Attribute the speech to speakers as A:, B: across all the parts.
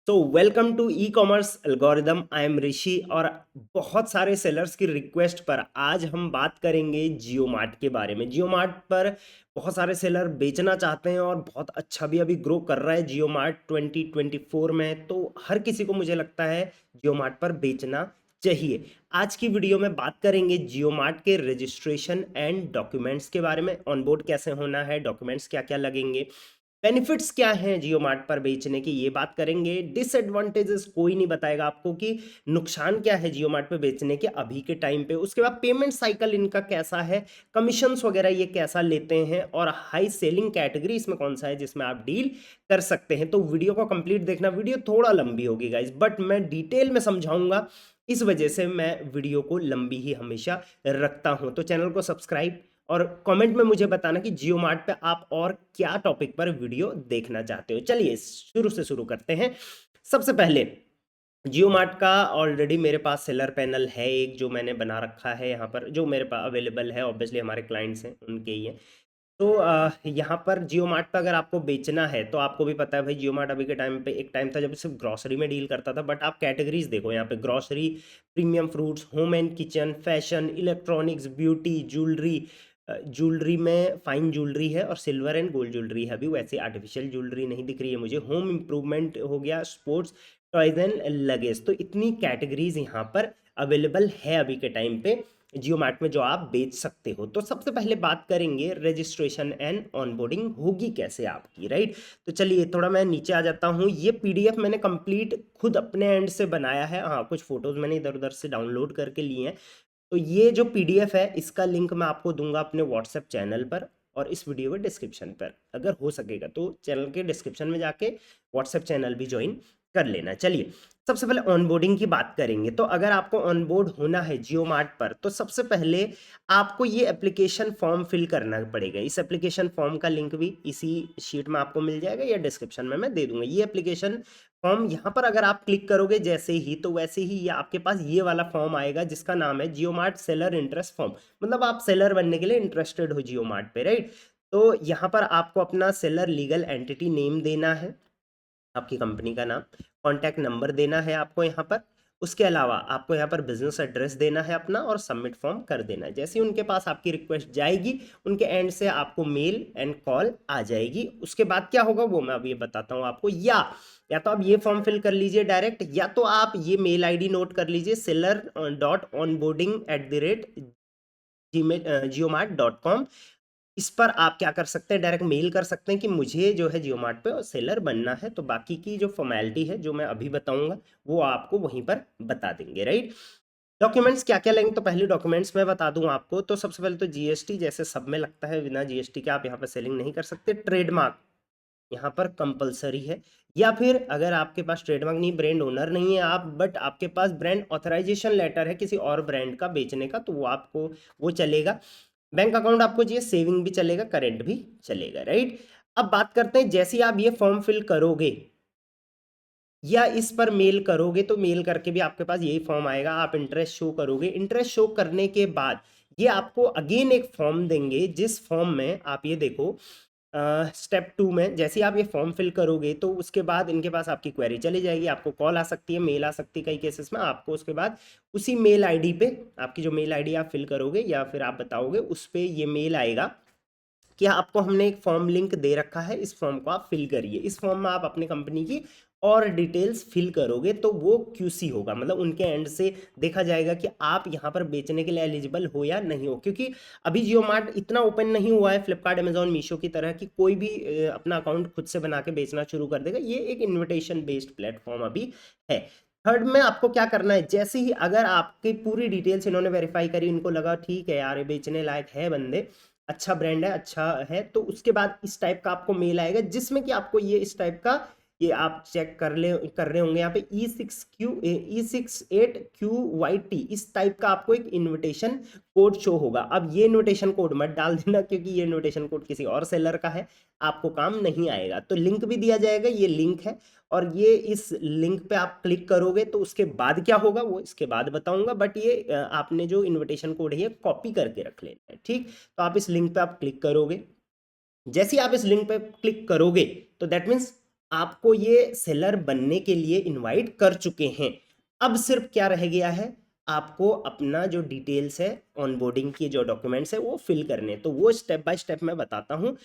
A: तो welcome to e commerce algorithm. I am Rishi और बहुत सारे सेलर्स की रिक्वेस्ट पर आज हम बात करेंगे जियो मार्ट के बारे में। जियो मार्ट पर बहुत सारे सेलर बेचना चाहते हैं और बहुत अच्छा भी अभी ग्रो कर रहा है जियो मार्ट 2024 में। तो हर किसी को मुझे लगता है जियो मार्ट पर बेचना चाहिए। आज की वीडियो में बात करेंगे जियो मार्ट के रजिस्ट्रेशन एंड डॉक्यूमेंट्स के बारे में। ऑनबोर्ड कैसे होना है, डॉक्यूमेंट्स क्या क्या लगेंगे, बेनिफिट्स क्या हैं जियो मार्ट पर बेचने की, ये बात करेंगे। डिसएडवांटेजेस कोई नहीं बताएगा आपको कि नुकसान क्या है जियो मार्ट पे बेचने के अभी के टाइम पे। उसके बाद पेमेंट साइकिल इनका कैसा है, कमीशंस वगैरह ये कैसा लेते हैं, और हाई सेलिंग कैटेगरी इसमें कौन सा है जिसमें आप डील कर सकते हैं। तो वीडियो को कंप्लीट देखना। वीडियो थोड़ा लंबी होगी गाइज, बट मैं डिटेल में समझाऊंगा, इस वजह से मैं वीडियो को लंबी ही हमेशा रखता हूं। तो चैनल को सब्सक्राइब और कमेंट में मुझे बताना कि जियो मार्ट पे आप और क्या टॉपिक पर वीडियो देखना चाहते हो। चलिए शुरू से शुरू करते हैं। सबसे पहले जियो मार्ट का ऑलरेडी मेरे पास सेलर पैनल है एक, जो मैंने बना रखा है यहाँ पर, जो मेरे पास अवेलेबल है। ऑब्वियसली हमारे क्लाइंट्स हैं उनके ही है। तो यहाँ पर जियो मार्ट पे अगर आपको बेचना है तो आपको भी पता है भाई, जियो मार्ट अभी के टाइम पे एक टाइम था जब सिर्फ ग्रॉसरी में डील करता था, बट आप कैटेगरीज देखो यहाँ पे, grocery, premium fruits, home and kitchen, fashion, electronics, beauty, jewellery. Jewellery में फाइन ज्वेलरी है और सिल्वर एंड गोल्ड ज्वेलरी है। अभी वैसे आर्टिफिशियल ज्वेलरी नहीं दिख रही है मुझे। होम इम्प्रूवमेंट हो गया, स्पोर्ट्स, टॉयज एंड लगेज। तो इतनी कैटेगरीज यहाँ पर अवेलेबल है अभी के टाइम पे जियो मार्ट में जो आप बेच सकते हो। तो सबसे पहले बात करेंगे रजिस्ट्रेशन एंड ऑनबोर्डिंग होगी कैसे आपकी, राइट। तो चलिए थोड़ा मैं नीचे आ जाता हूँ। ये पीडीएफ मैंने कंप्लीट खुद अपने एंड से बनाया है। हाँ, कुछ फोटोज मैंने इधर उधर से डाउनलोड करके लिए हैं। तो ये जो पीडीएफ है इसका लिंक मैं आपको दूंगा अपने व्हाट्सएप चैनल पर और इस वीडियो के डिस्क्रिप्शन पर। अगर हो सकेगा तो चैनल के डिस्क्रिप्शन में जाके व्हाट्सएप चैनल भी ज्वाइन कर लेना। चलिए सबसे पहले ऑनबोर्डिंग की बात करेंगे। तो अगर आपको ऑनबोर्ड होना है जियो मार्ट पर तो सबसे पहले आपको ये एप्लीकेशन फॉर्म फिल करना पड़ेगा। इस एप्लीकेशन फॉर्म का लिंक भी इसी शीट में आपको मिल जाएगा या डिस्क्रिप्शन में मैं दे दूंगा। ये एप्लीकेशन फॉर्म यहाँ पर अगर आप क्लिक करोगे जैसे ही, तो वैसे ही ये आपके पास ये वाला फॉर्म आएगा जिसका नाम है जियो मार्ट सेलर इंटरेस्ट फॉर्म। मतलब आप सेलर बनने के लिए इंटरेस्टेड हो जियो मार्ट पे, राइट। तो यहाँ पर आपको अपना सेलर लीगल एंटिटी नेम देना है, आपकी कंपनी का नाम, कॉन्टैक्ट नंबर देना है आपको यहाँ पर। उसके अलावा आपको यहाँ पर बिजनेस एड्रेस देना है अपना और सबमिट फॉर्म कर देना है। जैसे ही उनके पास आपकी रिक्वेस्ट जाएगी, उनके एंड से आपको मेल एंड कॉल आ जाएगी। उसके बाद क्या होगा वो मैं अभी बताता हूँ आपको। या तो आप ये फॉर्म फिल कर लीजिए डायरेक्ट, या तो आप ये मेल आईडी नोट कर लीजिए, seller.onboarding@gmail.com। इस पर आप क्या कर सकते हैं, डायरेक्ट मेल कर सकते हैं कि मुझे जो है जियो मार्ट पे सेलर बनना है। तो बाकी की जो फॉर्मेलिटी है जो मैं अभी बताऊंगा वो आपको वहीं पर बता देंगे, राइट। डॉक्यूमेंट्स क्या क्या लेंगे, तो पहले डॉक्यूमेंट्स मैं बता दूं आपको। तो सबसे पहले तो जीएसटी, जैसे सब में लगता है, बिना जीएसटी के आप यहाँ पर सेलिंग नहीं कर सकते। ट्रेडमार्क यहाँ पर कंपलसरी है, या फिर अगर आपके पास ट्रेडमार्क नहीं, ब्रांड ओनर नहीं है आप, बट आपके पास ब्रांड ऑथराइजेशन लेटर है किसी और ब्रांड का बेचने का, तो वो आपको वो चलेगा। बैंक अकाउंट आपको चाहिए, सेविंग भी चलेगा, करेंट भी चलेगा, राइट। अब बात करते हैं, जैसे आप ये फॉर्म फिल करोगे या इस पर मेल करोगे, तो मेल करके भी आपके पास यही फॉर्म आएगा। आप इंटरेस्ट शो करोगे, इंटरेस्ट शो करने के बाद ये आपको अगेन एक फॉर्म देंगे, जिस फॉर्म में आप ये देखो, स्टेप 2 में जैसे ही आप ये फॉर्म फिल करोगे तो उसके बाद इनके पास आपकी क्वेरी चली जाएगी। आपको कॉल आ सकती है, मेल आ सकती है, कई केसेस में आपको उसके बाद उसी मेल आईडी पे, आपकी जो मेल आईडी आप फिल करोगे या फिर आप बताओगे, उस पे ये मेल आएगा कि आपको हमने एक फॉर्म लिंक दे रखा है, इस फॉर्म को आप फिल करिए। इस फॉर्म में आप अपनी कंपनी की और डिटेल्स फिल करोगे तो वो क्यूसी होगा, मतलब उनके एंड से देखा जाएगा कि आप यहाँ पर बेचने के लिए एलिजिबल हो या नहीं हो। क्योंकि अभी जियो मार्ट इतना ओपन नहीं हुआ है फ्लिपकार्ट, अमेजॉन, मीशो की तरह कि कोई भी अपना अकाउंट खुद से बना के बेचना शुरू कर देगा। ये एक इन्विटेशन बेस्ड प्लेटफॉर्म अभी है। थर्ड में आपको क्या करना है, जैसे ही अगर आपकी पूरी डिटेल्स इन्होंने वेरीफाई करी, इनको लगा ठीक है यार ये बेचने लायक है बंदे, अच्छा ब्रांड है, अच्छा है, तो उसके बाद इस टाइप का आपको मेल आएगा जिसमें कि आपको ये इस टाइप का, ये आप चेक कर रहे होंगे यहाँ पे E68QYT, इस टाइप का आपको एक इनविटेशन कोड शो होगा। अब ये इनविटेशन कोड मत डाल देना, क्योंकि ये इनविटेशन कोड किसी और सेलर का है, आपको काम नहीं आएगा। तो लिंक भी दिया जाएगा, ये लिंक है, और ये इस लिंक पे आप क्लिक करोगे तो उसके बाद क्या होगा वो इसके बाद बताऊंगा। बट ये आपने जो इनविटेशन कोड है ये कॉपी करके रख लेना है, ठीक। तो आप इस लिंक पे आप क्लिक करोगे, जैसे ही आप इस लिंक पे क्लिक करोगे तो दैट मीन्स आपको ये सेलर बनने के लिए इनवाइट कर चुके हैं। अब सिर्फ क्या रह गया है, आपको अपना जो डिटेल्स है, ऑनबोर्डिंग की जो डॉक्यूमेंट्स है वो फिल करने हैं। तो वो स्टेप बाय स्टेप मैं बताता हूँ।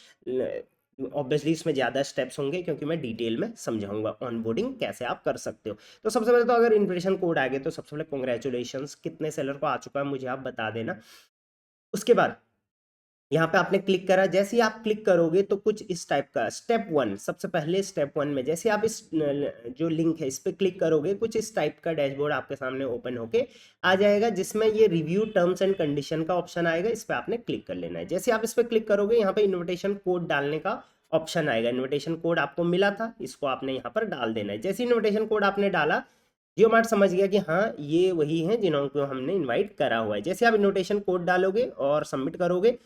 A: ऑब्वियसली इसमें ज़्यादा स्टेप्स होंगे क्योंकि मैं डिटेल में समझाऊंगा ऑनबोर्डिंग कैसे आप कर सकते हो। तो सबसे पहले तो अगर इन्विटेशन कोड आ गया तो सबसे पहले कॉन्ग्रेचुलेशंस, कितने सेलर को आ चुका है मुझे आप बता देना। उसके बाद यहाँ पे आपने क्लिक करा, जैसे ही आप क्लिक करोगे तो कुछ इस टाइप का स्टेप वन, सबसे पहले स्टेप वन में जैसे आप इस जो लिंक है इस पे क्लिक करोगे, कुछ इस टाइप का डैशबोर्ड आपके सामने ओपन होके आ जाएगा, जिसमें ये रिव्यू टर्म्स एंड कंडीशन का ऑप्शन आएगा। इस पे आपने क्लिक कर लेना है। जैसे आप इस पे क्लिक करोगे यहाँ पे इन्विटेशन कोड डालने का ऑप्शन आएगा। इन्विटेशन कोड आपको मिला था, इसको आपने यहाँ पर डाल देना है। जैसे इन्विटेशन कोड आपने डाला, जियो मार्ट समझ गया कि हाँ ये वही है जिनको हमने इनवाइट करा हुआ है। जैसे आप इन्विटेशन कोड डालोगे और सबमिट करोगे,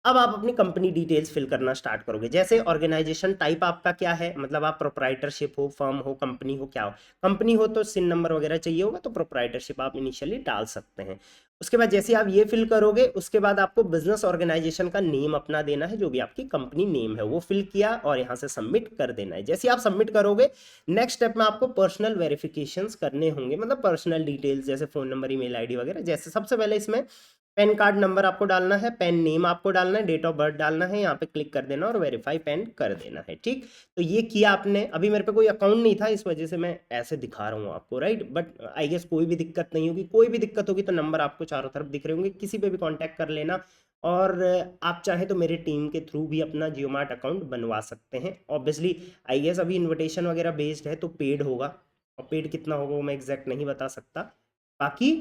A: अब आप अपनी कंपनी डिटेल्स फिल करना स्टार्ट करोगे। जैसे ऑर्गेनाइजेशन टाइप आपका क्या है, मतलब आप प्रोप्राइटरशिप हो, फर्म हो, कंपनी हो, क्या हो। कंपनी हो तो सिन नंबर वगैरह चाहिए होगा, तो प्रोप्राइटरशिप आप इनिशियली डाल सकते हैं। उसके बाद जैसे आप ये फिल करोगे, उसके बाद आपको बिजनेस ऑर्गेनाइजेशन का नेम अपना देना है, जो भी आपकी कंपनी नेम है वो फिल किया और यहाँ से सबमिट कर देना है। जैसे आप सबमिट करोगे, नेक्स्ट स्टेप में आपको पर्सनल वेरिफिकेशंस करने होंगे, मतलब पर्सनल डिटेल्स जैसे फोन नंबर, ईमेल आईडी वगैरह। जैसे सबसे पहले इसमें पैन कार्ड नंबर आपको डालना है, पैन नेम आपको डालना है, डेट ऑफ बर्थ डालना है, यहाँ पे क्लिक कर देना और वेरीफाई पैन कर देना है। ठीक, तो ये किया आपने। अभी मेरे पे कोई अकाउंट नहीं था, इस वजह से मैं ऐसे दिखा रहा हूँ आपको, राइट। बट आई गेस कोई भी दिक्कत नहीं होगी। कोई भी दिक्कत होगी तो नंबर आपको चारों तरफ दिख रहे होंगे, किसी पे भी कॉन्टैक्ट कर लेना। और आप चाहें तो मेरे टीम के थ्रू भी अपना जियो मार्ट अकाउंट बनवा सकते हैं। ऑब्वियसली आई गेस अभी इन्विटेशन वगैरह बेस्ड है तो पेड होगा, और पेड कितना होगा वो मैं एग्जैक्ट नहीं बता सकता। बाकी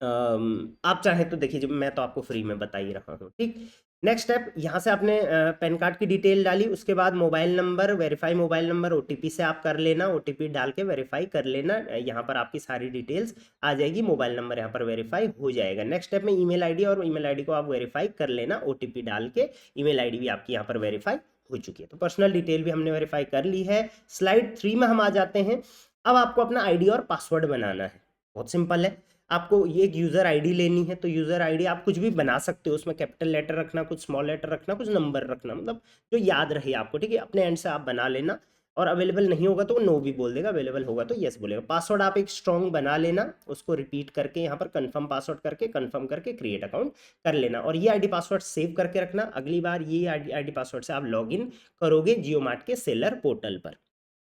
A: आप चाहें तो देखिए, जब मैं तो आपको फ्री में बता ही रहा हूँ। ठीक, नेक्स्ट स्टेप, यहाँ से आपने पैन कार्ड की डिटेल डाली, उसके बाद mobile number, verify mobile number OTP से आप कर लेना, ओटीपी डाल के वेरीफाई कर लेना। यहाँ पर आपकी सारी डिटेल्स आ जाएगी, मोबाइल नंबर यहाँ पर वेरीफाई हो जाएगा। नेक्स्ट स्टेप में ईमेल आईडी, और ईमेल आईडी को आप वेरीफाई कर लेना ओटीपी डाल के। ईमेल आईडी भी आपकी यहाँ पर वेरीफाई हो चुकी है। तो पर्सनल डिटेल भी हमने वेरीफाई कर ली है। स्लाइड 3 में हम आ जाते हैं। अब आपको अपना आईडी और पासवर्ड बनाना है। बहुत सिंपल है। आपको ये एक यूज़र आईडी लेनी है, तो यूज़र आईडी आप कुछ भी बना सकते हो, उसमें कैपिटल लेटर रखना, कुछ स्मॉल लेटर रखना, कुछ नंबर रखना, मतलब जो याद रहे आपको। ठीक है, अपने एंड से आप बना लेना। और अवेलेबल नहीं होगा तो वो नो भी बोल देगा, अवेलेबल होगा तो यस बोलेगा। पासवर्ड आप एक स्ट्रॉन्ग बना लेना, उसको रिपीट करके यहाँ पर कंफर्म पासवर्ड करके कंफर्म करके क्रिएट अकाउंट कर लेना। और ये आईडी पासवर्ड सेव करके रखना, अगली बार ये आईडी पासवर्ड से आप लॉग इन करोगे जियो मार्ट के सेलर पोर्टल पर,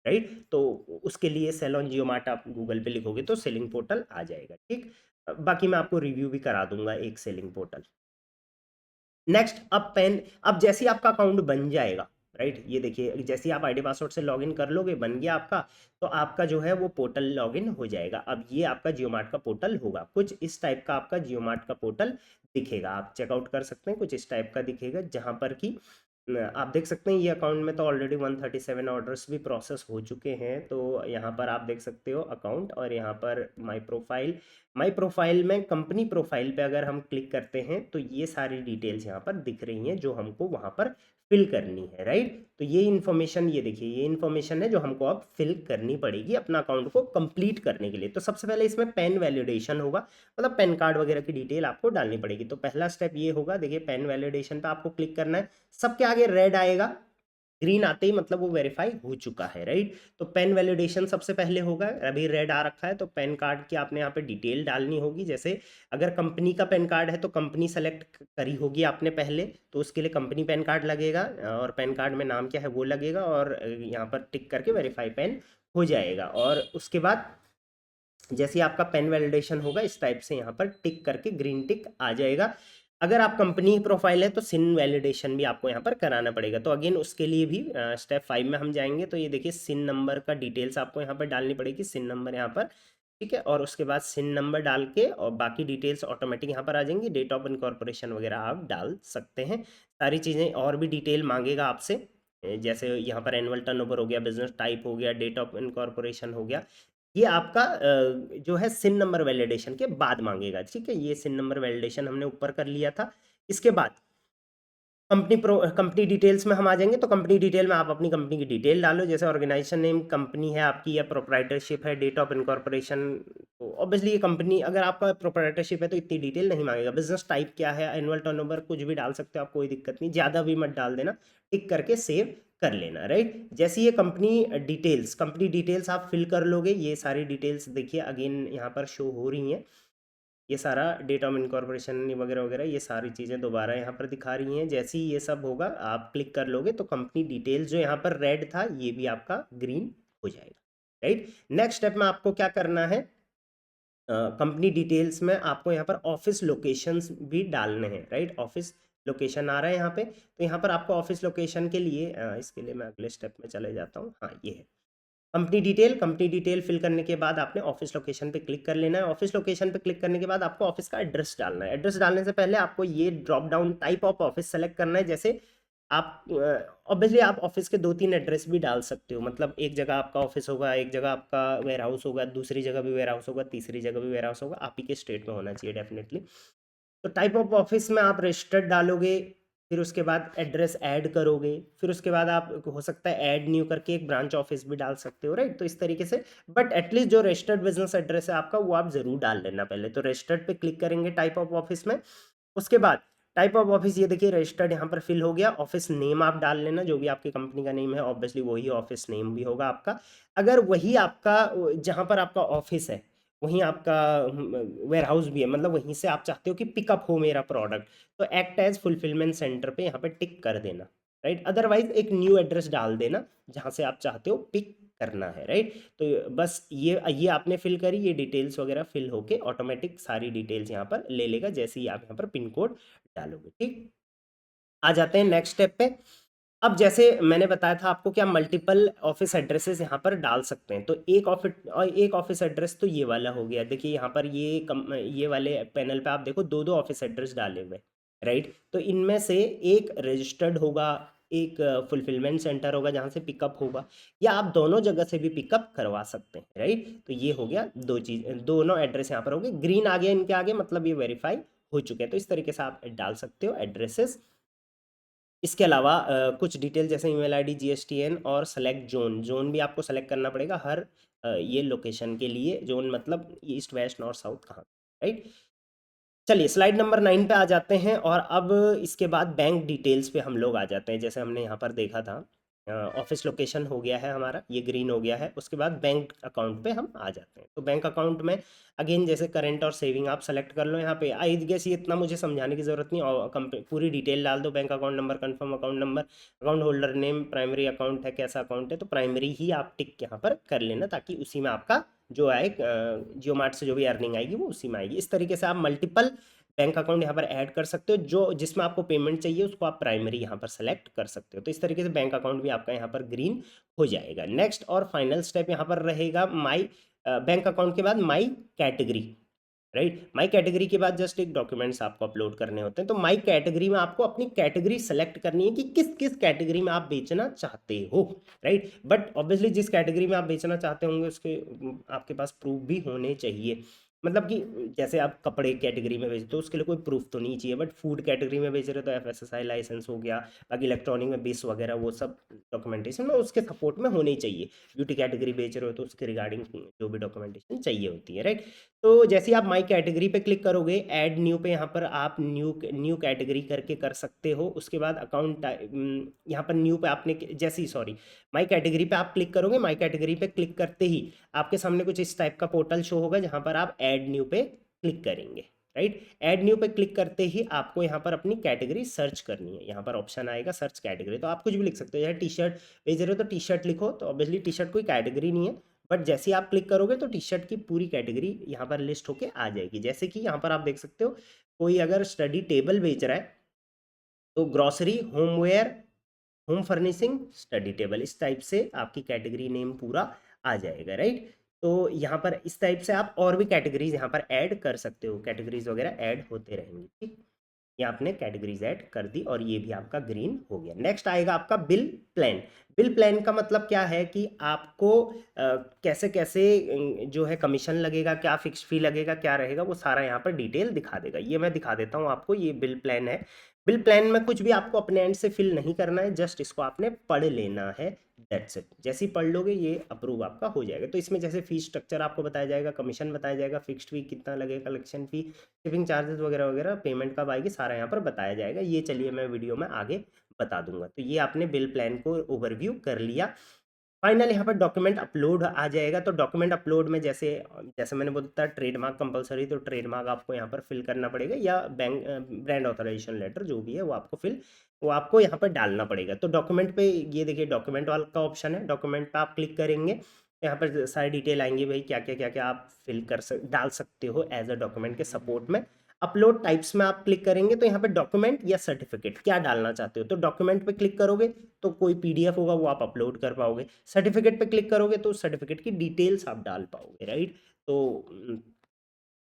A: राइट। तो उसके लिए सेल ऑन जियो मार्ट आप गूगल पे लिखोगे तो सेलिंग पोर्टल आ जाएगा। ठीक, बाकी मैं आपको रिव्यू भी करा दूंगा एक सेलिंग पोर्टल। नेक्स्ट, अब जैसे ही आपका अकाउंट बन जाएगा, राइट, ये देखिए जैसे ही आप आईडी पासवर्ड से लॉगिन कर लोगे, बन गया आपका, तो आपका जो है वो पोर्टल लॉगिन हो जाएगा। अब ये आपका जियो मार्ट का पोर्टल होगा, कुछ इस टाइप का आपका जियो मार्ट का पोर्टल दिखेगा। आप चेकआउट कर सकते हैं, कुछ इस टाइप का दिखेगा, जहां पर कि आप देख सकते हैं ये अकाउंट में तो ऑलरेडी 137 ऑर्डर्स भी प्रोसेस हो चुके हैं। तो यहाँ पर आप देख सकते हो अकाउंट, और यहाँ पर माई प्रोफाइल में कंपनी प्रोफाइल पे अगर हम क्लिक करते हैं तो ये सारी डिटेल्स यहाँ पर दिख रही हैं जो हमको वहाँ पर फिल करनी है, राइट। तो ये इन्फॉर्मेशन, ये देखिए ये इन्फॉर्मेशन है जो हमको अब फिल करनी पड़ेगी अपना अकाउंट को कंप्लीट करने के लिए। तो सबसे पहले इसमें पैन वैलिडेशन होगा, मतलब पैन कार्ड वगैरह की डिटेल आपको डालनी पड़ेगी। तो पहला स्टेप ये होगा, देखिए पैन वैलिडेशन पे आपको क्लिक करना है। सबके आगे रेड आएगा, ग्रीन आते ही मतलब वो वेरीफाई हो चुका है, राइट। तो पेन वैलिडेशन सबसे पहले होगा, अभी रेड आ रखा है तो पैन कार्ड की आपने यहाँ पे डिटेल डालनी होगी। जैसे अगर कंपनी का पैन कार्ड है तो कंपनी सेलेक्ट करी होगी आपने पहले, तो उसके लिए कंपनी पैन कार्ड लगेगा, और पैन कार्ड में नाम क्या है वो लगेगा, और यहाँ पर टिक करके वेरीफाई पैन हो जाएगा। और उसके बाद जैसे आपका पेन वैलिडेशन होगा, इस टाइप से यहाँ पर टिक करके ग्रीन टिक आ जाएगा। अगर आप कंपनी प्रोफाइल है तो सिन वैलिडेशन भी आपको यहाँ पर कराना पड़ेगा। तो अगेन उसके लिए भी स्टेप 5 में हम जाएंगे। तो ये देखिए सिन नंबर का डिटेल्स आपको यहाँ पर डालनी पड़ेगी, सिन नंबर यहाँ पर, ठीक है। और उसके बाद सिन नंबर डाल के और बाकी डिटेल्स ऑटोमेटिक यहाँ पर आ जाएंगी। डेट ऑफ इनकॉर्पोरेशन वगैरह आप डाल सकते हैं, सारी चीज़ें। और भी डिटेल मांगेगा आपसे, जैसे यहाँ पर एनुअल टर्नओवर हो गया, बिजनेस टाइप हो गया, डेट ऑफ इनकॉर्पोरेशन हो गया। ये आपका जो है सिन नंबर वैलिडेशन के बाद मांगेगा, ठीक है। ये सिन नंबर वैलिडेशन हमने ऊपर कर लिया था। इसके बाद कंपनी डिटेल्स में हम आ जाएंगे। तो कंपनी डिटेल में आप अपनी कंपनी की डिटेल डालो, जैसे ऑर्गेनाइजेशन नेम कंपनी है आपकी या प्रोप्राइटरशिप है, डेट ऑफ इनकॉर्पोरेशन। तो ऑब्वियसली ये कंपनी, अगर आपका प्रोप्राइटरशिप है तो इतनी डिटेल नहीं मांगेगा। बिजनेस टाइप क्या है, एनुअल टर्नओवर, कुछ भी डाल सकते हो आप, कोई दिक्कत नहीं, ज़्यादा भी मत डाल देना। टिक करके सेव कर लेना, राइट। जैसे ये कंपनी डिटेल्स आप फिल कर लोगे, ये सारी डिटेल्स देखिए अगेन यहाँ पर शो हो रही हैं। ये सारा डेट ऑफ इनकॉर्पोरेशन वगैरह वगैरह ये सारी चीज़ें दोबारा यहाँ पर दिखा रही हैं। जैसे ही ये सब होगा आप क्लिक कर लोगे तो कंपनी डिटेल्स जो यहाँ पर रेड था ये भी आपका ग्रीन हो जाएगा, राइट। नेक्स्ट स्टेप में आपको क्या करना है, कंपनी डिटेल्स में आपको यहाँ पर ऑफिस लोकेशंस भी डालने हैं, राइट। ऑफिस लोकेशन आ रहा है यहाँ पे, तो यहाँ पर आपको ऑफिस लोकेशन के लिए इसके लिए मैं अगले स्टेप में चले जाता हूँ। हाँ, ये है कंपनी डिटेल फिल करने के बाद आपने ऑफिस लोकेशन पे क्लिक कर लेना है। ऑफिस लोकेशन पे क्लिक करने के बाद आपको ऑफिस का एड्रेस डालना है। एड्रेस डालने से पहले आपको ये drop down type of office select करना है। जैसे आप ऑब्वियसली आप ऑफिस के 2-3 एड्रेस भी डाल सकते हो, मतलब एक जगह आपका ऑफिस होगा, एक जगह आपका वेयर हाउस होगा, दूसरी जगह भी वेयर हाउस होगा, तीसरी जगह भी वेयर हाउस होगा, आप ही के स्टेट में होना चाहिए डेफिनेटली। तो टाइप ऑफ ऑफिस में आप रजिस्टर्ड डालोगे, फिर उसके बाद एड्रेस ऐड करोगे, फिर उसके बाद आप हो सकता है ऐड न्यू करके एक ब्रांच ऑफिस भी डाल सकते हो, राइट। तो इस तरीके से बट एटलीस्ट जो रजिस्टर्ड बिजनेस एड्रेस है आपका वो आप जरूर डाल लेना पहले। तो रजिस्टर्ड पे क्लिक करेंगे टाइप ऑफ ऑफिस में। उसके बाद टाइप ऑफ ऑफिस ये देखिए रजिस्टर्ड यहाँ पर फिल हो गया। ऑफिस नेम आप डाल लेना, जो भी आपकी कंपनी का नेम है ऑब्वियसली वही ऑफिस नेम भी होगा आपका। अगर वही आपका जहाँ पर आपका ऑफिस है वहीं आपका वेयर हाउस भी है, मतलब वहीं से आप चाहते हो कि पिकअप हो मेरा प्रोडक्ट, तो एक्ट एज फुलफिलमेंट सेंटर पे यहाँ पे टिक कर देना, राइट। अदरवाइज एक न्यू एड्रेस डाल देना जहाँ से आप चाहते हो पिक करना है, राइट। तो बस ये आपने फिल करी, ये डिटेल्स वगैरह फिल होके ऑटोमेटिक सारी डिटेल्स यहाँ पर ले लेगा जैसे ही आप यहाँ पर पिन कोड डालोगे, ठीक। आ जाते हैं नेक्स्ट स्टेप पे। अब जैसे मैंने बताया था आपको क्या मल्टीपल ऑफिस एड्रेसेस यहाँ पर डाल सकते हैं, तो एक ऑफिस एड्रेस तो ये वाला हो गया। देखिए यहाँ पर ये वाले पैनल पे आप देखो दो दो ऑफिस एड्रेस डाले हुए, राइट। तो इनमें से एक रजिस्टर्ड होगा, एक फुलफिलमेंट सेंटर होगा जहाँ से पिकअप होगा, या आप दोनों जगह से भी पिकअप करवा सकते हैं, राइट। तो ये हो गया दोनों एड्रेस यहाँ पर हो गए, ग्रीन आ गया इनके आगे, मतलब ये वेरीफाई हो चुके हैं। तो इस तरीके से आप डाल सकते हो एड्रेसेस। इसके अलावा कुछ डिटेल जैसे ईमेल आईडी, जीएसटीएन और सेलेक्ट जोन, जोन भी आपको सेलेक्ट करना पड़ेगा हर ये लोकेशन के लिए। जोन मतलब ईस्ट वेस्ट नॉर्थ साउथ कहाँ, राइट। चलिए स्लाइड नंबर 9 पे आ जाते हैं और अब इसके बाद बैंक डिटेल्स पे हम लोग आ जाते हैं। जैसे हमने यहाँ पर देखा था ऑफिस लोकेशन हो गया है हमारा, ये ग्रीन हो गया है। उसके बाद बैंक अकाउंट पे हम आ जाते हैं। तो बैंक अकाउंट में अगेन जैसे करंट और सेविंग आप सेलेक्ट कर लो यहाँ पे। आई गेस ये इतना मुझे समझाने की ज़रूरत नहीं, और पूरी डिटेल डाल दो, bank account number, confirm account number, account holder name, primary account है कैसा अकाउंट है, तो प्राइमरी ही आप टिक यहाँ पर कर लेना ताकि उसी में आपका जो आए जियो मार्ट से जो भी अर्निंग आएगी वो उसी में आएगी। इस तरीके से आप मल्टीपल बैंक अकाउंट यहाँ पर ऐड कर सकते हो, जो जिसमें आपको पेमेंट चाहिए उसको आप प्राइमरी यहाँ पर सेलेक्ट कर सकते हो। तो इस तरीके से बैंक अकाउंट भी आपका यहाँ पर ग्रीन हो जाएगा। नेक्स्ट और फाइनल स्टेप यहाँ पर रहेगा माई बैंक अकाउंट के बाद माई कैटेगरी, राइट। माई कैटेगरी के बाद जस्ट एक डॉक्यूमेंट्स आपको अपलोड करने होते हैं। तो माई कैटेगरी में आपको अपनी कैटेगरी सेलेक्ट करनी है कि किस किस कैटेगरी में आप बेचना चाहते हो, राइट। बट ऑब्वियसली जिस कैटेगरी में आप बेचना चाहते होंगे उसके आपके पास प्रूफ भी होने चाहिए। मतलब कि जैसे आप कपड़े कैटेगरी में बेचते हो उसके लिए कोई प्रूफ तो नहीं चाहिए, बट फूड कैटेगरी में बेच रहे हो तो एफएसएसआई लाइसेंस हो गया, बाकी इलेक्ट्रॉनिक में बिस वगैरह वो सब डॉक्यूमेंटेशन में उसके सपोर्ट में होनी चाहिए। ब्यूटी कैटेगरी बेच रहे हो तो उसके रिगार्डिंग जो भी डॉक्यूमेंटेशन चाहिए होती है, राइट। तो जैसे ही आप माई कैटेगरी पे क्लिक करोगे, ऐड न्यू पे यहाँ पर आप न्यू कैटेगरी करके कर सकते हो। उसके बाद अकाउंट यहाँ पर न्यू पे आपने जैसे ही सॉरी माई कैटेगरी पे आप क्लिक करोगे, माई कैटेगरी पे क्लिक करते ही आपके सामने कुछ इस टाइप का पोर्टल शो होगा जहाँ पर आप ऐड न्यू पे क्लिक करेंगे, राइट। ऐड न्यू पे क्लिक करते ही आपको यहाँ पर अपनी कैटेगरी सर्च करनी है। यहाँ पर ऑप्शन आएगा सर्च कैटेगरी, तो आप कुछ भी लिख सकते हो। जैसे टी शर्ट भेज रहे हो तो टी शर्ट लिखो, तो ऑब्वियसली टी शर्ट कोई कैटेगरी नहीं है, बट जैसे ही आप क्लिक करोगे तो टी शर्ट की पूरी कैटेगरी यहाँ पर लिस्ट होके आ जाएगी। जैसे कि यहाँ पर आप देख सकते हो कोई अगर स्टडी टेबल बेच रहा है तो grocery, homeware, home furnishing, study table, इस टाइप से आपकी कैटेगरी नेम पूरा आ जाएगा, राइट। तो यहाँ पर इस टाइप से आप और भी कैटेगरीज यहाँ पर ऐड कर सकते हो, कैटेगरीज वगैरह ऐड होते रहेंगे, ठीक। ये आपने कैटेगरीज ऐड कर दी और ये भी आपका ग्रीन हो गया। नेक्स्ट आएगा आपका बिल प्लान। बिल प्लान का मतलब क्या है कि आपको कैसे कैसे जो है कमीशन लगेगा, क्या फिक्स फी लगेगा, क्या रहेगा, वो सारा यहाँ पर डिटेल दिखा देगा। ये मैं दिखा देता हूँ आपको, ये बिल प्लान है। बिल प्लान में कुछ भी आपको अपने एंड से फिल नहीं करना है, जस्ट इसको आपने पढ़ लेना है, दैट्स इट। जैसे ही पढ़ लोगे ये अप्रूव आपका हो जाएगा। तो इसमें जैसे फी स्ट्रक्चर आपको बताया जाएगा, कमीशन बताया जाएगा, फिक्स्ड फी कितना लगेगा, कलेक्शन फी, शिपिंग चार्जेस वगैरह वगैरह, पेमेंट कब आएगी, सारा यहाँ पर बताया जाएगा। ये चलिए मैं वीडियो में आगे बता दूंगा। तो ये आपने बिल प्लान को ओवरव्यू कर लिया। फाइनल यहाँ पर डॉक्यूमेंट अपलोड आ जाएगा। तो डॉक्यूमेंट अपलोड में जैसे जैसे मैंने बोला था ट्रेडमार्क कंपलसरी, तो ट्रेडमार्क आपको यहाँ पर फिल करना पड़ेगा, या बैंक ब्रांड ऑथराइजेशन लेटर जो भी है वो आपको यहाँ पर डालना पड़ेगा। तो डॉक्यूमेंट पे ये देखिए डॉक्यूमेंट वाला का ऑप्शन है, डॉक्यूमेंट पे आप क्लिक करेंगे, यहाँ पर सारी डिटेल आएंगी भाई, क्या क्या आप फिल डाल सकते हो एज अ डॉक्यूमेंट के सपोर्ट में। अपलोड टाइप्स में आप क्लिक करेंगे तो यहाँ पे डॉक्यूमेंट या सर्टिफिकेट क्या डालना चाहते हो, तो डॉक्यूमेंट पे क्लिक करोगे तो कोई पीडीएफ होगा वो आप अपलोड कर पाओगे, सर्टिफिकेट पे क्लिक करोगे तो सर्टिफिकेट की डिटेल्स आप डाल पाओगे, राइट। तो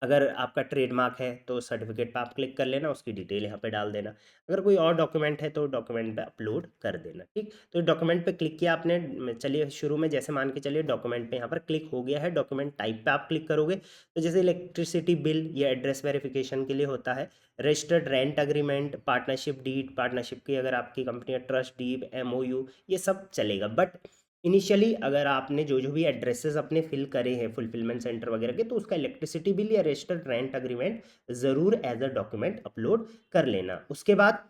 A: अगर आपका ट्रेडमार्क है तो सर्टिफिकेट पे आप क्लिक कर लेना, उसकी डिटेल यहाँ पे डाल देना। अगर कोई और डॉक्यूमेंट है तो डॉक्यूमेंट पे अपलोड कर देना, ठीक। तो डॉक्यूमेंट पे क्लिक किया आपने, चलिए शुरू में जैसे मान के चलिए डॉक्यूमेंट पे यहाँ पर क्लिक हो गया है, डॉक्यूमेंट टाइप पे आप क्लिक करोगे तो जैसे इलेक्ट्रिसिटी बिल, ये एड्रेस वेरिफिकेशन के लिए होता है, registered rent agreement, partnership deed, partnership की अगर आपकी कंपनी है, ट्रस्ट डीड, एमओयू, ये सब चलेगा। बट इनिशियली अगर आपने जो जो भी एड्रेसेस अपने फिल करे हैं फुलफिलमेंट सेंटर वगैरह के, तो उसका इलेक्ट्रिसिटी बिल या रजिस्टर्ड रेंट अग्रीमेंट ज़रूर एज अ डॉक्यूमेंट अपलोड कर लेना। उसके बाद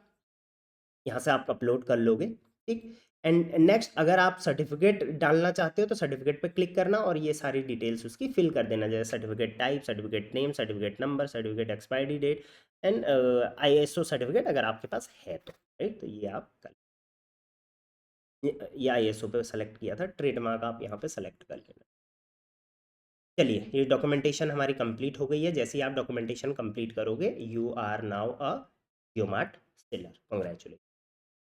A: यहाँ से आप अपलोड कर लोगे, ठीक। एंड नेक्स्ट अगर आप सर्टिफिकेट डालना चाहते हो तो सर्टिफिकेट पे क्लिक करना और ये सारी डिटेल्स उसकी फिल कर देना, जैसे certificate type, certificate name, certificate number, certificate expiry date, and ISO certificate अगर आपके पास है तो, राइट। तो ये आप कर, ये आईएसओ पे सेलेक्ट किया था, ट्रेडमार्क आप यहाँ पे सेलेक्ट कर लेना। चलिए ये डॉक्यूमेंटेशन हमारी कंप्लीट हो गई है। जैसे ही आप डॉक्यूमेंटेशन कंप्लीट करोगे you are now a JioMart seller, congratulate.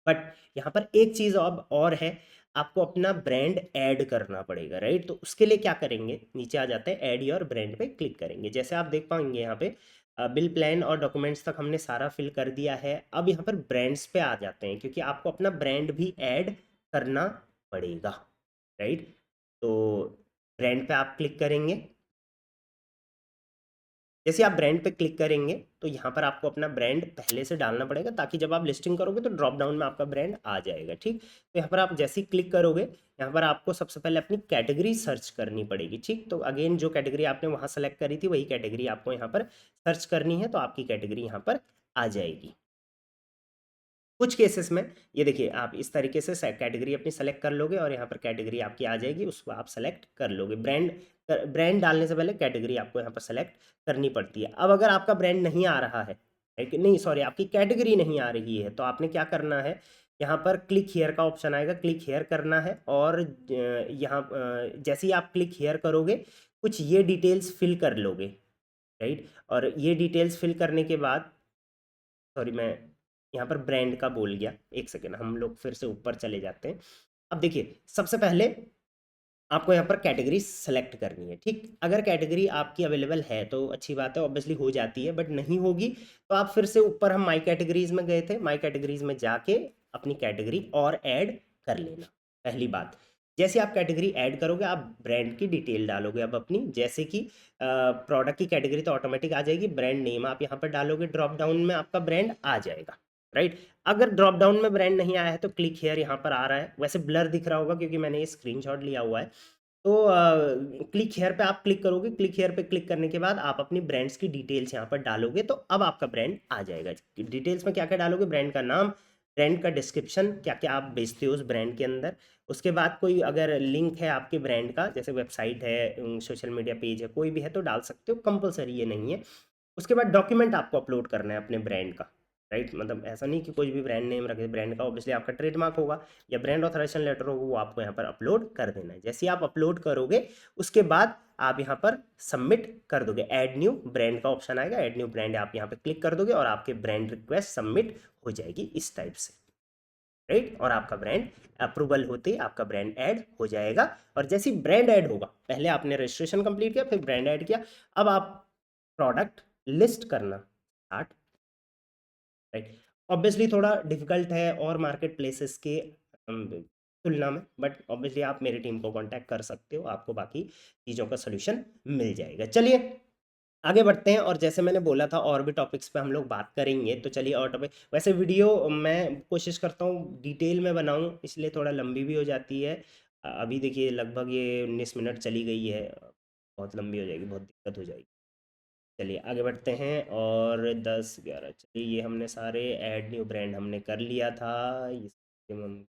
A: But यहाँ पर एक चीज़ अब और है, आपको अपना ब्रांड ऐड करना पड़ेगा, राइट। तो उसके लिए क्या करेंगे, नीचे आ जाते हैं, ऐड योर ब्रांड पे क्लिक करेंगे। जैसे आप देख पाएंगे यहाँ पे बिल प्लान और डॉक्यूमेंट्स तक हमने सारा फिल कर दिया है। अब यहाँ पर ब्रांड्स पे आ जाते हैं, क्योंकि आपको अपना ब्रांड भी ऐड करना पड़ेगा, राइट। तो ब्रांड पे आप क्लिक करेंगे। जैसे आप ब्रांड पे क्लिक करेंगे तो यहाँ पर आपको अपना ब्रांड पहले से डालना पड़ेगा, ताकि जब आप लिस्टिंग करोगे तो ड्रॉप डाउन में आपका ब्रांड आ जाएगा, ठीक। तो यहाँ पर आप जैसे ही क्लिक करोगे, यहाँ पर आपको सबसे पहले अपनी कैटेगरी सर्च करनी पड़ेगी, ठीक। तो अगेन जो कैटेगरी आपने वहाँ सेलेक्ट करी थी वही कैटेगरी आपको यहाँ पर सर्च करनी है, तो आपकी कैटेगरी यहाँ पर आ जाएगी। कुछ केसेस में ये देखिए आप इस तरीके से कैटेगरी अपनी सेलेक्ट कर लोगे और यहाँ पर कैटेगरी आपकी आ जाएगी, उसको आप सेलेक्ट कर लोगे। ब्रांड डालने से पहले कैटेगरी आपको यहाँ पर सेलेक्ट करनी पड़ती है। अब अगर आपका ब्रांड नहीं आ रहा है कि नहीं, सॉरी, आपकी कैटेगरी नहीं आ रही है, तो आपने क्या करना है, यहाँ पर क्लिक हियर का ऑप्शन आएगा, क्लिक हियर करना है। और यहाँ जैसे ही आप क्लिक हियर करोगे कुछ ये डिटेल्स फिल कर लोगे, राइट। और ये डिटेल्स फिल करने के बाद, सॉरी मैं यहाँ पर ब्रांड का बोल गया, एक सेकेंड, हम लोग फिर से ऊपर चले जाते हैं। अब देखिए सबसे पहले आपको यहाँ पर कैटेगरी सेलेक्ट करनी है, ठीक। अगर कैटेगरी आपकी अवेलेबल है तो अच्छी बात है, ऑब्वियसली हो जाती है। बट नहीं होगी तो आप फिर से ऊपर, हम माई कैटेगरीज में गए थे, माई कैटेगरीज में जाके अपनी कैटेगरी और ऐड कर लेना। पहली बात, जैसे आप कैटेगरी ऐड करोगे आप ब्रांड की डिटेल डालोगे। अब अपनी जैसे कि प्रोडक्ट की कैटेगरी तो ऑटोमेटिक आ जाएगी, ब्रांड नेम आप यहाँ पर डालोगे, ड्रॉप डाउन में आपका ब्रांड आ जाएगा, राइट। अगर ड्रॉप डाउन में ब्रांड नहीं आया है तो क्लिक हेयर यहाँ पर आ रहा है, वैसे ब्लर दिख रहा होगा क्योंकि मैंने ये स्क्रीनशॉट लिया हुआ है। तो क्लिक हेयर पे आप क्लिक करोगे, क्लिक हेयर पे क्लिक करने के बाद आप अपनी ब्रांड्स की डिटेल्स यहाँ पर डालोगे, तो अब आपका ब्रांड आ जाएगा। डिटेल्स में क्या क्या डालोगे, ब्रांड का नाम, ब्रांड का डिस्क्रिप्शन, क्या क्या आप बेचते हो उस ब्रांड के अंदर। उसके बाद कोई अगर लिंक है आपके ब्रांड का, जैसे वेबसाइट है, सोशल मीडिया पेज है, कोई भी है तो डाल सकते हो, कंपलसरी ये नहीं है। उसके बाद डॉक्यूमेंट आपको अपलोड करना है अपने ब्रांड का, राइट। मतलब ऐसा नहीं कि कोई भी ब्रांड नेम रखे, ब्रांड का ऑब्वियसली आपका ट्रेडमार्क होगा या ब्रांड ऑथराइजेशन लेटर होगा, वो आपको यहाँ पर अपलोड कर देना है। जैसे ही आप अपलोड करोगे उसके बाद आप यहाँ पर सबमिट कर दोगे, ऐड न्यू ब्रांड का ऑप्शन आएगा, ऐड न्यू ब्रांड आप यहाँ पे क्लिक कर दोगे और आपके ब्रांड रिक्वेस्ट सबमिट हो जाएगी इस टाइप से, राइट। और आपका ब्रांड अप्रूवल होते ही आपका ब्रांड ऐड हो जाएगा। और जैसे ही ब्रांड ऐड होगा, पहले आपने रजिस्ट्रेशन कंप्लीट किया फिर ब्रांड ऐड किया, अब आप प्रोडक्ट लिस्ट करना स्टार्ट, राइट। ऑब्वियसली थोड़ा डिफिकल्ट है और मार्केट प्लेसेस के तुलना में, बट ऑब्वियसली आप मेरी टीम को कांटेक्ट कर सकते हो, आपको बाकी चीज़ों का सोल्यूशन मिल जाएगा। चलिए आगे बढ़ते हैं, और जैसे मैंने बोला था और भी टॉपिक्स पे हम लोग बात करेंगे, तो चलिए और टॉपिक, वैसे वीडियो मैं कोशिश करता हूँ डिटेल में बनाऊँ, इसलिए थोड़ा लंबी भी हो जाती है। अभी देखिए लगभग ये 19 मिनट चली गई है, बहुत लंबी हो जाएगी, बहुत दिक्कत हो जाएगी। चलिए आगे बढ़ते हैं। और 10 11 चलिए ये हमने सारे ऐड न्यू ब्रांड हमने कर लिया था। ये हम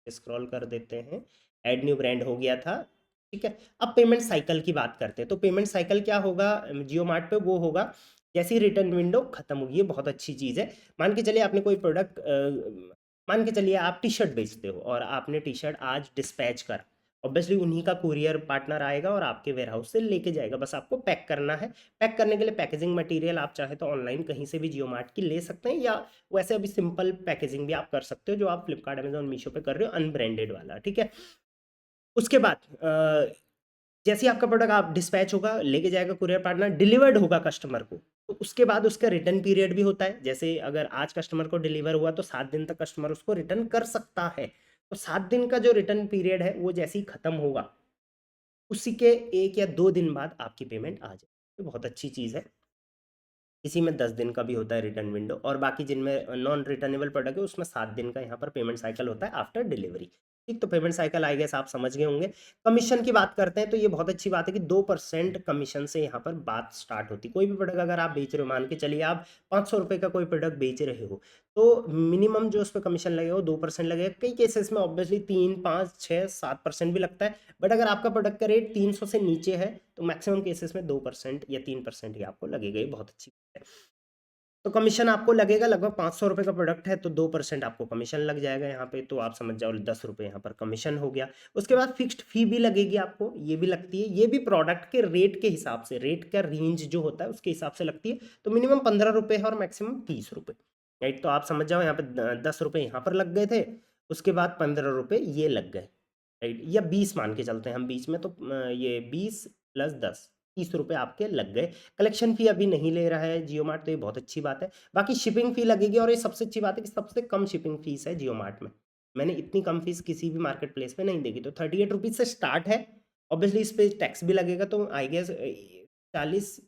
A: स्क्रॉल कर देते हैं। ऐड न्यू ब्रांड हो गया था। ठीक है। अब पेमेंट साइकिल की बात करते हैं। तो पेमेंट साइकिल क्या होगा जियो मार्ट पे, वो होगा जैसे ही रिटर्न विंडो खत्म होगी। ये बहुत अच्छी चीज़ है। मान के चलिए आपने कोई प्रोडक्ट, मान के चलिए आप टी शर्ट बेचते हो और आपने टी शर्ट आज डिस्पैच करा। ऑब्वियसली उन्हीं का कुरियर पार्टनर आएगा और आपके वेयर हाउस से लेके जाएगा, बस आपको पैक करना है। पैक करने के लिए पैकेजिंग मटेरियल आप चाहे तो ऑनलाइन कहीं से भी जियो मार्ट की ले सकते हैं, या वैसे अभी सिंपल पैकेजिंग भी आप कर सकते हो जो आप फ्लिपकार्ट अमेजोन मीशो पे कर रहे हो, अनब्रांडेड वाला। ठीक है। उसके बाद जैसे ही आपका प्रोडक्ट आप डिस्पैच होगा, लेके जाएगा कुरियर पार्टनर, डिलीवर्ड होगा कस्टमर को, तो उसके बाद उसका रिटर्न पीरियड भी होता है। जैसे अगर आज कस्टमर को डिलीवर हुआ तो 7 दिन तक कस्टमर उसको रिटर्न कर सकता है। तो 7 दिन का जो रिटर्न पीरियड है वो जैसे ही खत्म होगा, उसी के 1 या 2 दिन बाद आपकी पेमेंट आ जाए। तो बहुत अच्छी चीज़ है। किसी में 10 दिन का भी होता है रिटर्न विंडो, और बाकी जिनमें नॉन रिटर्नेबल प्रोडक्ट है उसमें 7 दिन का यहाँ पर पेमेंट साइकिल होता है आफ्टर डिलीवरी। ठीक, तो पेमेंट साइकिल आई गेस आप समझ गए होंगे। कमीशन की बात करते हैं तो ये बहुत अच्छी बात है कि 2% कमीशन से यहाँ पर बात स्टार्ट होती है। कोई भी प्रोडक्ट अगर आप बेच रहे हो, मान के चलिए आप 500 रुपये का कोई प्रोडक्ट बेच रहे हो, तो मिनिमम जो उस पर कमीशन लगेगा वो 2% लगेगा। कई केसेस में ऑब्वियसली 3 5 6 7% भी लगता है। बट अगर आपका प्रोडक्ट का रेट 300 से नीचे है तो मैक्सिमम केसेस में 2% या 3% ही आपको लगेगा। ये बहुत अच्छी बात है। तो कमीशन आपको लगेगा लगभग 500 रुपये का प्रोडक्ट है तो 2% आपको कमीशन लग जाएगा यहाँ पे। तो आप समझ जाओ 10 रुपये यहाँ पर कमीशन हो गया। उसके बाद फिक्स्ड फी भी लगेगी आपको, ये भी लगती है। ये भी प्रोडक्ट के रेट के हिसाब से, रेट का रेंज जो होता है उसके हिसाब से लगती है। तो मिनिमम 15 रुपये है और मैक्सिमम 30 रुपये। राइट, तो आप समझ जाओ यहाँ पे 10 रुपये यहाँ पर लग गए थे, उसके बाद 15 रुपये ये लग गए। राइट, या 20 मान के चलते हैं हम बीच में, तो ये 20 + 10 30 रुपये आपके लग गए। कलेक्शन फ़ी अभी नहीं ले रहा है जियो मार्ट, तो ये बहुत अच्छी बात है। बाकी शिपिंग फ़ी लगेगी, और ये सबसे अच्छी बात है कि सबसे कम शिपिंग फ़ीस है जियो मार्ट में। मैंने इतनी कम फ़ीस किसी भी मार्केट प्लेस पे नहीं देखी। तो 38 रुपीज़ से स्टार्ट है। ऑब्वियसली इस पे टैक्स भी लगेगा, तो आई गेस 40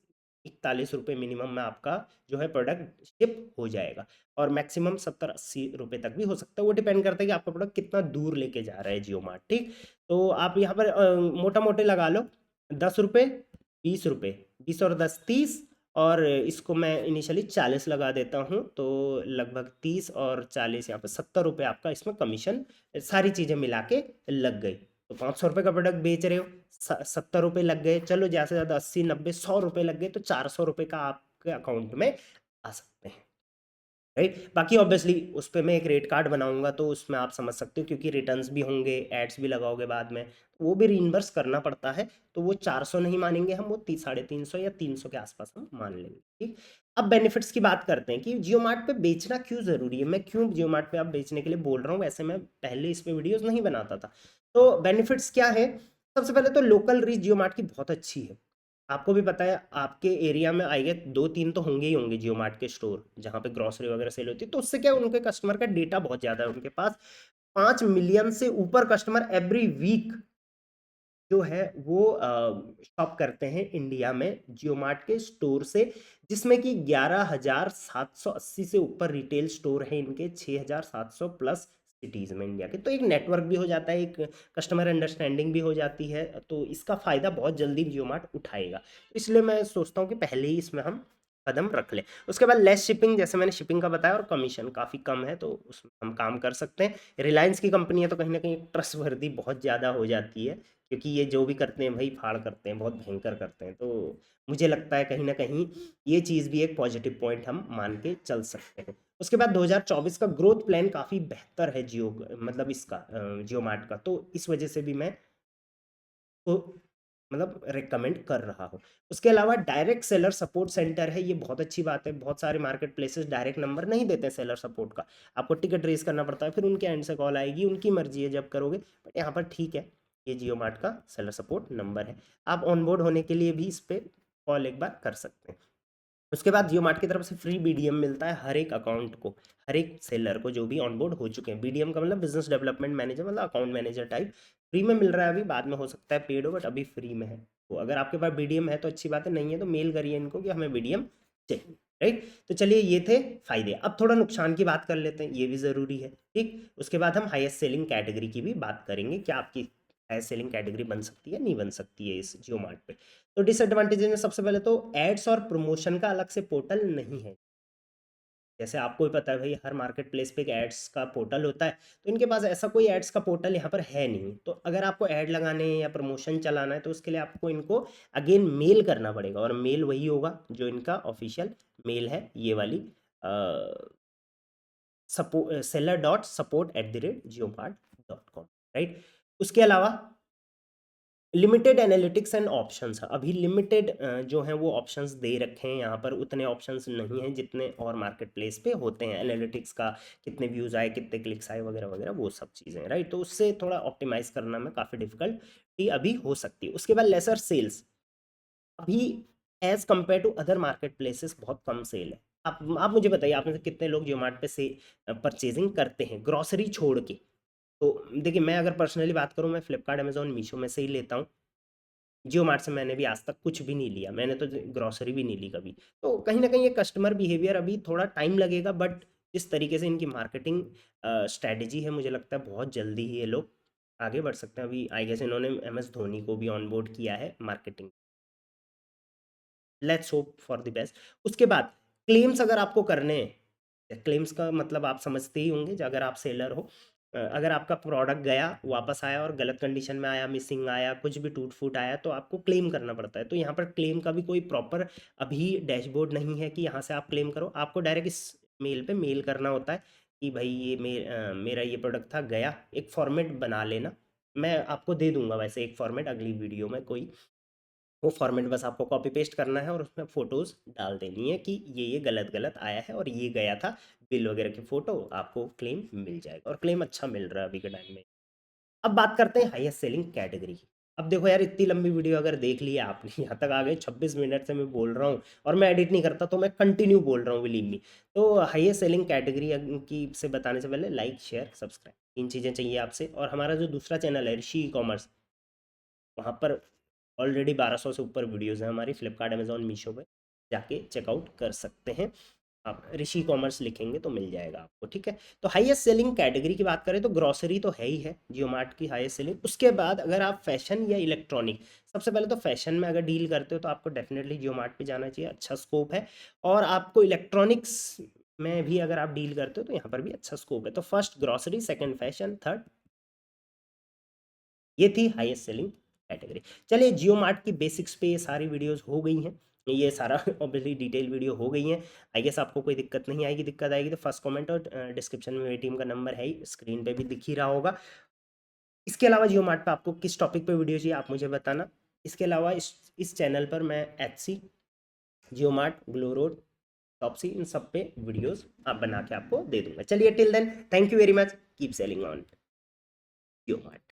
A: 41 रुपये मिनिमम में आपका जो है प्रोडक्ट शिप हो जाएगा। और मैक्सिमम 70 80 रुपये तक भी हो सकता है। वो डिपेंड करता है कि आपका प्रोडक्ट कितना दूर लेके जा रहा है जियो मार्ट। ठीक, तो आप यहाँ पर मोटा मोटे लगा लो 10 रुपये 20 रुपये, 20 और 10 30, और इसको मैं इनिशियली 40 लगा देता हूँ। तो लगभग 30 और 40 यहाँ पर 70 रुपये आपका इसमें कमीशन सारी चीज़ें मिला के लग गई। तो 500 रुपये का प्रोडक्ट बेच रहे हो, 70 रुपये लग गए, चलो ज़्यादा से ज़्यादा 80 90 100 रुपये लग गए, तो 400 रुपये का आपके अकाउंट में आ सकते हैं। राइट, बाकी ऑब्वियसली उस पे मैं एक रेट कार्ड बनाऊंगा, तो उसमें आप समझ सकते हो, क्योंकि रिटर्न्स भी होंगे, एड्स भी लगाओगे बाद में, तो वो भी रीइंबर्स करना पड़ता है। तो वो 400 नहीं मानेंगे हम, वो 350 या 300 के आसपास हम मान लेंगे। ठीक, अब बेनिफिट्स की बात करते हैं कि जियो मार्ट पे बेचना क्यों ज़रूरी है, मैं क्यों जियो मार्ट पे आप बेचने के लिए बोल रहा हूँ। वैसे मैं पहले इस पे वीडियोज़ नहीं बनाता था। तो बेनिफिट्स क्या है, सबसे पहले तो लोकल रीच जियो मार्ट की बहुत अच्छी है। आपको भी पता है आपके एरिया में आई गेस 2 3 तो होंगे ही होंगे जियो मार्ट के स्टोर, जहाँ पे ग्रॉसरी वगैरह सेल होती है। तो उससे क्या है, उनके कस्टमर का डेटा बहुत ज़्यादा है। उनके पास 5 मिलियन से ऊपर कस्टमर एवरी वीक जो है वो शॉप करते हैं इंडिया में जियो मार्ट के स्टोर से, जिसमें कि 11,780 से ऊपर रिटेल स्टोर है इनके, 6,700 प्लस सिटीज़ में इंडिया के। तो एक नेटवर्क भी हो जाता है, एक कस्टमर अंडरस्टैंडिंग भी हो जाती है। तो इसका फ़ायदा बहुत जल्दी जियो मार्ट उठाएगा। इसलिए मैं सोचता हूँ कि पहले ही इसमें हम कदम रख लें। उसके बाद लेस शिपिंग, जैसे मैंने शिपिंग का बताया, और कमीशन काफ़ी कम है, तो उसमें हम काम कर सकते हैं। रिलायंस की कंपनी है तो कहीं ना कहीं ट्रस्टवर्दी बहुत ज़्यादा हो जाती है, क्योंकि ये जो भी करते हैं भाई फाड़ करते हैं, बहुत भयंकर करते हैं। तो मुझे लगता है कहीं ना कहीं ये चीज़ भी एक पॉजिटिव पॉइंट हम मान के चल सकते हैं। उसके बाद 2024 का ग्रोथ प्लान काफ़ी बेहतर है जियो, मतलब इसका जियो मार्ट का, तो इस वजह से भी मैं तो मतलब रिकमेंड कर रहा हूँ। उसके अलावा डायरेक्ट सेलर सपोर्ट सेंटर है, ये बहुत अच्छी बात है। बहुत सारे मार्केट प्लेसेस डायरेक्ट नंबर नहीं देते हैं सेलर सपोर्ट का, आपको टिकट रेस करना पड़ता है, फिर उनके एंड से कॉल आएगी, उनकी मर्जी है जब करोगे। बट यहाँ पर ठीक है, ये जियो मार्ट का सेलर सपोर्ट नंबर है। आप ऑनबोर्ड होने के लिए भी इस पर कॉल एक बार कर सकते हैं। उसके बाद जियो मार्ट की तरफ से फ्री बीडीएम मिलता है हर एक अकाउंट को, हर एक सेलर को जो भी ऑनबोर्ड हो चुके हैं। बीडीएम का मतलब बिजनेस डेवलपमेंट मैनेजर, मतलब अकाउंट मैनेजर टाइप। फ्री में मिल रहा है अभी, बाद में हो सकता है पेड हो, बट अभी फ्री में है। तो अगर आपके पास बीडीएम है तो अच्छी बात है, नहीं है तो मेल करिए इनको कि हमें बीडीएम चाहिए। राइट, तो चलिए ये थे फायदे। अब थोड़ा नुकसान की बात कर लेते हैं, ये भी ज़रूरी है। ठीक, उसके बाद हम हाईएस्ट सेलिंग कैटेगरी की भी बात करेंगे, क्या आपकी हाईएस्ट सेलिंग कैटेगरी बन सकती है, नहीं बन सकती है इस जियो मार्ट पे। तो डिसएडवांटेजेस में सबसे पहले तो एड्स और प्रमोशन का अलग से पोर्टल नहीं है। जैसे आपको भी पता है भाई, हर मार्केट प्लेस पे एक एड्स का पोर्टल होता है, तो इनके पास ऐसा कोई एड्स का पोर्टल यहाँ पर है नहीं। तो अगर आपको ऐड लगाने हैं या प्रमोशन चलाना है तो उसके लिए आपको इनको अगेन मेल करना पड़ेगा, और मेल वही होगा जो इनका ऑफिशियल मेल है, ये वाली seller.support@jiomart.com, राइट। उसके अलावा लिमिटेड एनालिटिक्स एंड ऑप्शंस, अभी लिमिटेड जो हैं वो ऑप्शंस दे रखे हैं यहाँ पर, उतने ऑप्शंस नहीं हैं जितने और मार्केट प्लेस पे होते हैं। एनालिटिक्स का कितने व्यूज़ आए, कितने क्लिक्स आए, वगैरह वगैरह वो सब चीज़ें, राइट। तो उससे थोड़ा ऑप्टिमाइज़ करना में काफ़ी डिफिकल्टी अभी हो सकती है। उसके बाद लेसर सेल्स, अभी as compare to other market places बहुत कम सेल है। आप मुझे बताइए, आप में से कितने लोग जियोमार्ट पे से परचेजिंग करते हैं ग्रॉसरी छोड़ के। तो देखिए, मैं अगर पर्सनली बात करूँ, मैं फ्लिपकार्ट, अमेजोन, मीशो में से ही लेता हूँ। जियो मार्ट से मैंने भी आज तक कुछ भी नहीं लिया, मैंने तो ग्रॉसरी भी नहीं ली कभी। तो कहीं ना कहीं ये कस्टमर बिहेवियर अभी थोड़ा टाइम लगेगा, बट जिस तरीके से इनकी मार्केटिंग स्ट्रैटेजी है, मुझे लगता है बहुत जल्दी ही ये लोग आगे बढ़ सकते हैं। अभी आई गेस इन्होंने MS धोनी को भी ऑन बोर्ड किया है marketing. Let's hope for the best. उसके बाद क्लेम्स अगर आपको करने हैं, क्लेम्स का मतलब आप समझते ही होंगे, अगर आप सेलर हो, अगर आपका प्रोडक्ट गया, वापस आया और गलत कंडीशन में आया, मिसिंग आया, कुछ भी टूट फूट आया, तो आपको क्लेम करना पड़ता है। तो यहाँ पर क्लेम का भी कोई प्रॉपर अभी डैशबोर्ड नहीं है कि यहाँ से आप क्लेम करो। आपको डायरेक्ट इस मेल पे मेल करना होता है कि भाई ये मेरा ये प्रोडक्ट था, गया। एक फॉर्मेट बना लेना, मैं आपको दे दूंगा वैसे एक फॉर्मेट अगली वीडियो में कोई, वो फॉर्मेट बस आपको कॉपी पेस्ट करना है और उसमें फ़ोटोज़ डाल देनी है कि ये गलत गलत आया है और ये गया था, बिल वगैरह की फ़ोटो, आपको क्लेम मिल जाएगा, और क्लेम अच्छा मिल रहा है अभी के टाइम में। अब बात करते हैं हाईएस्ट सेलिंग कैटेगरी की। अब देखो यार, इतनी लंबी वीडियो अगर देख ली है आपने, यहाँ तक आ गए, 26 मिनट से मैं बोल रहा हूँ, और मैं एडिट नहीं करता तो मैं कंटिन्यू बोल रहा हूँ, बिलीव मी। तो हाईएस्ट सेलिंग कैटेगरी की से बताने से पहले लाइक, शेयर, सब्सक्राइब, तीन चीज़ें चाहिए आपसे। और हमारा जो दूसरा चैनल है ऋषि ई कॉमर्स, वहाँ पर ऑलरेडी 1200 से ऊपर वीडियोज़ हैं हमारी, फ्लिपकार्ट, अमेजोन, मीशो पे जाके चेकआउट कर सकते हैं। आप ऋषि कॉमर्स लिखेंगे तो मिल जाएगा आपको, ठीक है। तो हाईएस्ट सेलिंग कैटेगरी की बात करें तो ग्रॉसरी तो है ही है जियो मार्ट की हाईएस्ट सेलिंग। उसके बाद अगर आप फैशन या इलेक्ट्रॉनिक, सबसे पहले तो फैशन में अगर डील करते हो तो आपको डेफिनेटली जियो मार्ट पे जाना चाहिए, अच्छा स्कोप है। और आपको इलेक्ट्रॉनिक्स में भी अगर आप डील करते हो तो यहाँ पर भी अच्छा स्कोप है। तो first grocery, second fashion, third, ये थी हाईएस्ट सेलिंग कैटेगरी। चलिए, जियो मार्ट की बेसिक्स पे ये सारी वीडियोस हो गई हैं, ये सारा ऑब्वियसली डिटेल वीडियो हो गई हैं। आई गेस आपको कोई दिक्कत नहीं आएगी, दिक्कत आएगी तो फर्स्ट कमेंट और डिस्क्रिप्शन में मेरी टीम का नंबर है ही, स्क्रीन पे भी दिख ही रहा होगा। इसके अलावा जियो मार्ट पे आपको किस टॉपिक पे वीडियो चाहिए आप मुझे बताना। इसके अलावा इस चैनल पर मैं एचसी, जियो मार्ट, ग्लो रोड, टॉपसी, इन सब पे वीडियोस आप बना के आपको दे दूंगा। चलिए, till then, thank you very much, keep selling on Jio mart.